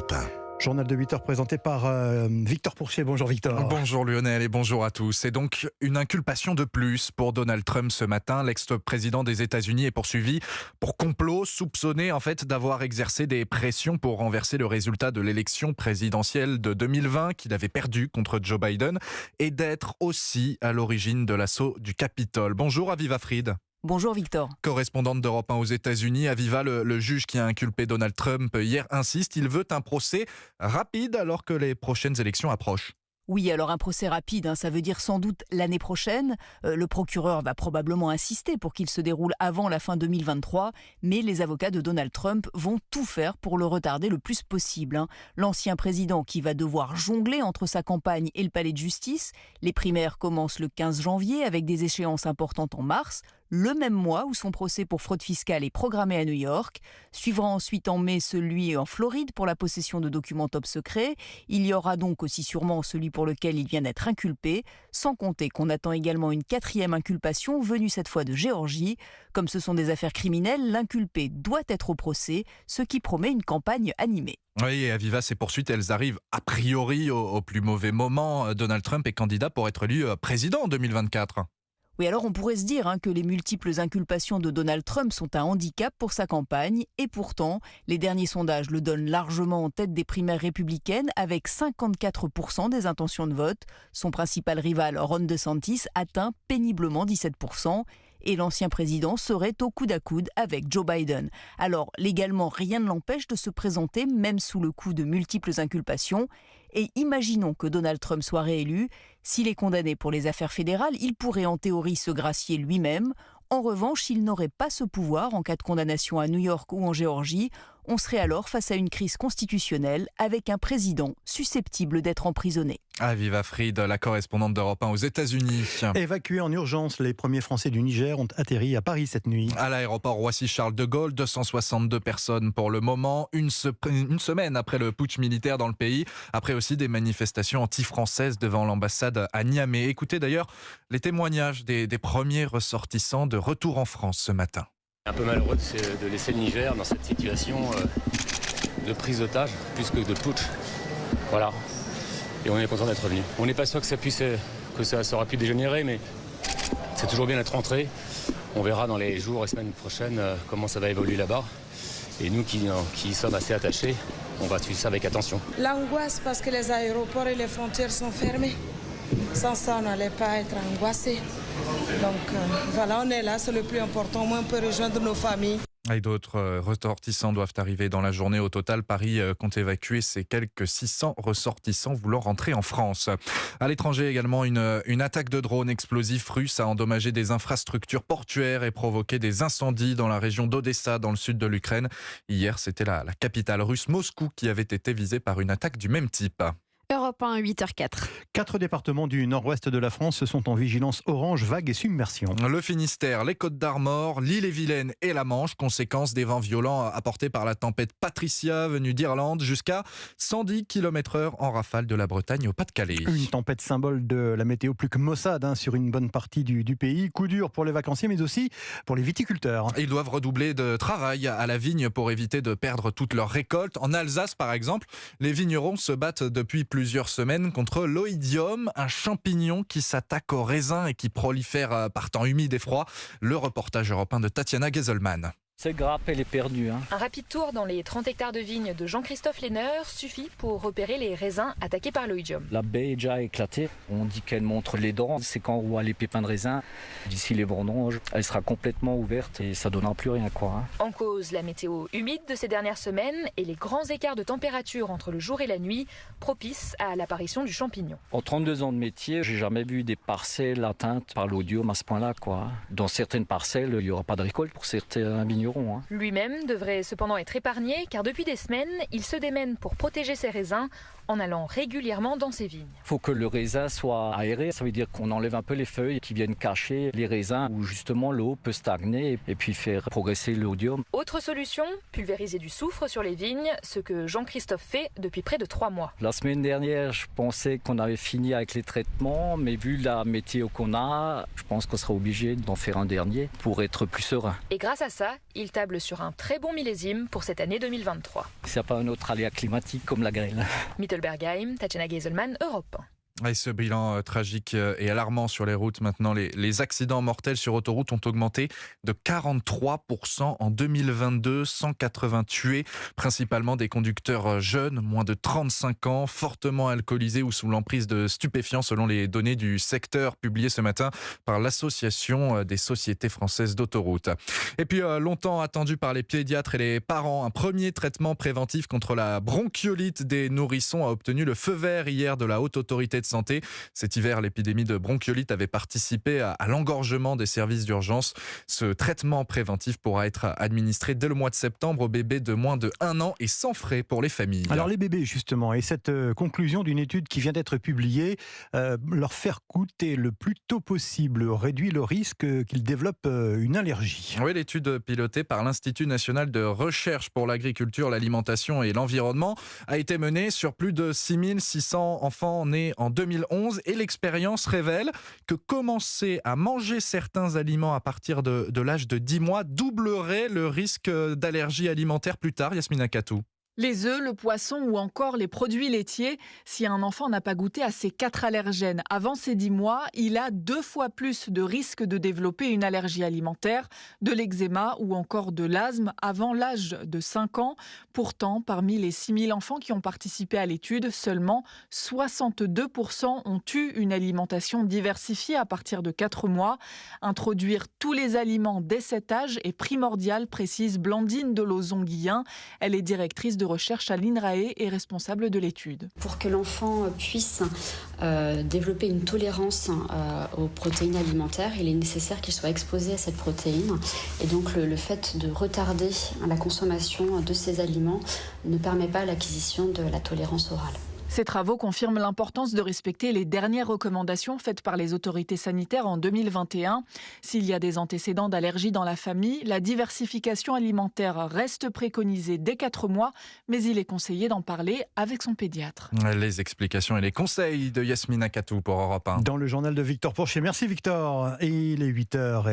Europe 1. Journal de 8h présenté par Victor Pourchier. Bonjour Victor. Bonjour Lionel et bonjour à tous. Et donc une inculpation de plus pour Donald Trump ce matin. L'ex-président des États-Unis est poursuivi pour complot, soupçonné en fait d'avoir exercé des pressions pour renverser le résultat de l'élection présidentielle de 2020 qu'il avait perdu contre Joe Biden et d'être aussi à l'origine de l'assaut du Capitole. Bonjour Aviva Fried. Bonjour Victor. Correspondante d'Europe 1 aux États-Unis, Aviva, le juge qui a inculpé Donald Trump hier insiste, il veut un procès rapide alors que les prochaines élections approchent. Oui, alors un procès rapide, ça veut dire sans doute l'année prochaine. Le procureur va probablement insister pour qu'il se déroule avant la fin 2023, mais les avocats de Donald Trump vont tout faire pour le retarder le plus possible. L'ancien président qui va devoir jongler entre sa campagne et le palais de justice. Les primaires commencent le 15 janvier avec des échéances importantes en mars, le même mois où son procès pour fraude fiscale est programmé à New York. Suivra ensuite en mai celui en Floride pour la possession de documents top secrets. Il y aura donc aussi sûrement celui pour lequel il vient d'être inculpé, sans compter qu'on attend également une 4e inculpation venue cette fois de Géorgie. Comme ce sont des affaires criminelles, l'inculpé doit être au procès, ce qui promet une campagne animée. Oui, et Aviva, ces poursuites, elles arrivent a priori au plus mauvais moment. Donald Trump est candidat pour être élu président en 2024. Oui, alors on pourrait se dire que les multiples inculpations de Donald Trump sont un handicap pour sa campagne. Et pourtant, les derniers sondages le donnent largement en tête des primaires républicaines avec 54% des intentions de vote. Son principal rival, Ron DeSantis, atteint péniblement 17%. Et l'ancien président serait au coude à coude avec Joe Biden. Alors, légalement, rien ne l'empêche de se présenter, même sous le coup de multiples inculpations. Et imaginons que Donald Trump soit réélu. S'il est condamné pour les affaires fédérales, il pourrait en théorie se gracier lui-même. En revanche, il n'aurait pas ce pouvoir en cas de condamnation à New York ou en Géorgie. On serait alors face à une crise constitutionnelle avec un président susceptible d'être emprisonné. Aviva Fried, la correspondante d'Europe 1 aux États-Unis. Évacués en urgence, les premiers Français du Niger ont atterri à Paris cette nuit. À l'aéroport Roissy-Charles de Gaulle, 262 personnes pour le moment, une semaine après le putsch militaire dans le pays, après aussi des manifestations anti-françaises devant l'ambassade à Niamey. Écoutez d'ailleurs les témoignages des premiers ressortissants de retour en France ce matin. Un peu malheureux de laisser le Niger dans cette situation de prise d'otage plus que de putsch. Voilà. Et on est content d'être venu. On n'est pas sûr que ça aura pu dégénérer, mais c'est toujours bien d'être rentré. On verra dans les jours et semaines prochaines comment ça va évoluer là-bas. Et nous qui sommes assez attachés, on va suivre ça avec attention. L'angoisse parce que les aéroports et les frontières sont fermés. Sans ça, on n'allait pas être angoissé. Donc voilà, on est là, c'est le plus important. Au moins, on peut rejoindre nos familles. Et d'autres ressortissants doivent arriver dans la journée. Au total, Paris compte évacuer ses quelques 600 ressortissants voulant rentrer en France. À l'étranger également, une attaque de drone explosif russe a endommagé des infrastructures portuaires et provoqué des incendies dans la région d'Odessa, dans le sud de l'Ukraine. Hier, c'était la capitale russe, Moscou, qui avait été visée par une attaque du même type. Europe 1, 8h04. 4 départements du nord-ouest de la France sont en vigilance orange, vague et submersion. Le Finistère, les Côtes-d'Armor, l'Île-et-Vilaine et la Manche, conséquence des vents violents apportés par la tempête Patricia venue d'Irlande jusqu'à 110 km/h en rafale de la Bretagne au Pas-de-Calais. Une tempête symbole de la météo plus que maussade sur une bonne partie du pays. Coup dur pour les vacanciers mais aussi pour les viticulteurs. Ils doivent redoubler de travail à la vigne pour éviter de perdre toute leur récolte. En Alsace par exemple, les vignerons se battent depuis plusieurs semaines contre l'oïdium, un champignon qui s'attaque aux raisins et qui prolifère par temps humide et froid. Le reportage européen de Tatiana Geselman. Cette grappe, elle est perdue. Un rapide tour dans les 30 hectares de vignes de Jean-Christophe Lehner suffit pour repérer les raisins attaqués par l'oïdium. La baie est déjà éclatée. On dit qu'elle montre les dents. C'est quand on voit les pépins de raisin. D'ici les vendanges, elle sera complètement ouverte et ça ne donnera plus rien. En cause, la météo humide de ces dernières semaines et les grands écarts de température entre le jour et la nuit, propices à l'apparition du champignon. En 32 ans de métier, j'ai jamais vu des parcelles atteintes par l'oïdium à ce point-là. Dans certaines parcelles, il n'y aura pas de récolte pour certains vignerons. Lui-même devrait cependant être épargné car depuis des semaines, il se démène pour protéger ses raisins en allant régulièrement dans ses vignes. Il faut que le raisin soit aéré, ça veut dire qu'on enlève un peu les feuilles qui viennent cacher les raisins où justement l'eau peut stagner et puis faire progresser l'oïdium. Autre solution, pulvériser du soufre sur les vignes, ce que Jean-Christophe fait depuis près de 3 mois. La semaine dernière, je pensais qu'on avait fini avec les traitements, mais vu la météo qu'on a, je pense qu'on sera obligé d'en faire un dernier pour être plus serein. Et grâce à ça, Il table sur un très bon millésime pour cette année 2023. S'il n'y a pas un autre aléa climatique comme la grêle. Mittelbergheim, Tatjana Geiselman, Europe 1. Et ce bilan tragique et alarmant sur les routes maintenant, les accidents mortels sur autoroute ont augmenté de 43% en 2022, 180 tués, principalement des conducteurs jeunes, moins de 35 ans, fortement alcoolisés ou sous l'emprise de stupéfiants selon les données du secteur publiées ce matin par l'Association des sociétés françaises d'autoroutes. Et puis longtemps attendu par les pédiatres et les parents, un premier traitement préventif contre la bronchiolite des nourrissons a obtenu le feu vert hier de la Haute Autorité de Santé. Cet hiver, l'épidémie de bronchiolite avait participé à l'engorgement des services d'urgence. Ce traitement préventif pourra être administré dès le mois de septembre aux bébés de moins de 1 an et sans frais pour les familles. Alors les bébés justement, et cette conclusion d'une étude qui vient d'être publiée, leur faire goûter le plus tôt possible réduit le risque qu'ils développent une allergie. Oui, l'étude pilotée par l'Institut national de recherche pour l'agriculture, l'alimentation et l'environnement a été menée sur plus de 6600 enfants nés en 2011 et l'expérience révèle que commencer à manger certains aliments à partir de l'âge de 10 mois doublerait le risque d'allergie alimentaire plus tard. Yasmina Katou. Les œufs, le poisson ou encore les produits laitiers. Si un enfant n'a pas goûté à ces 4 allergènes avant ses 10 mois, il a 2 fois plus de risque de développer une allergie alimentaire, de l'eczéma ou encore de l'asthme avant l'âge de 5 ans. Pourtant, parmi les 6000 enfants qui ont participé à l'étude, seulement 62% ont eu une alimentation diversifiée à partir de 4 mois. Introduire tous les aliments dès cet âge est primordial, précise Blandine Delozon-Guillain. Elle est directrice de recherche à l'INRAE et responsable de l'étude. Pour que l'enfant puisse développer une tolérance aux protéines alimentaires, il est nécessaire qu'il soit exposé à cette protéine. Et donc le fait de retarder la consommation de ces aliments ne permet pas l'acquisition de la tolérance orale. Ces travaux confirment l'importance de respecter les dernières recommandations faites par les autorités sanitaires en 2021. S'il y a des antécédents d'allergie dans la famille, la diversification alimentaire reste préconisée dès 4 mois, mais il est conseillé d'en parler avec son pédiatre. Les explications et les conseils de Yasmina Katou pour Europe 1. Dans le journal de Victor Pourchet. Merci Victor. Et il est 8h.